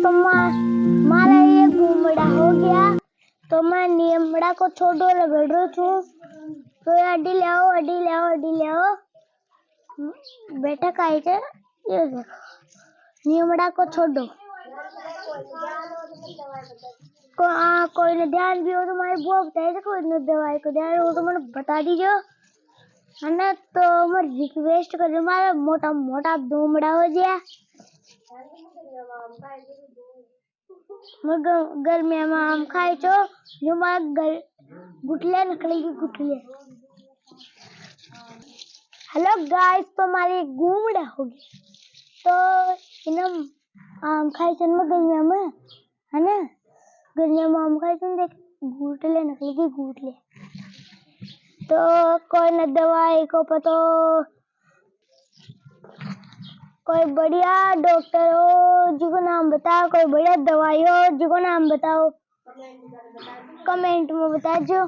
तो मारा ये घूमड़ा हो गया तो मैं नीमड़ा को छोड़ो रगड़ो छू तो अड्डी ले आओ बेटा काहे छे ये देखो नीमड़ा को छोड़ो कोई ने ध्यान भी हो तो मारे बुआ बताए थे कोई ने दवाई को ध्यान हो तो मैंने बता दीजिए है ना। तो मैं रिक्वेस्ट कर रही हूँ मारा मोटा मोटा धूमड़ा हो जाए मैं गर्मी में आम खाए छो जो मारा गुठले निकलेगी गुठले। हेलो गाइस तो हमारी घूमड़ा होगी तो इन्हें आम खाए छो मैं गर्मी में है ना गर्मी में आम खाए छो देख गुठले निकलेगी गुठले तो कोई न दवाई को पतो कोई बढ़िया डॉक्टर हो जिसको नाम बताओ कोई बढ़िया दवाई हो जिसको नाम बताओ कमेंट में बताओ।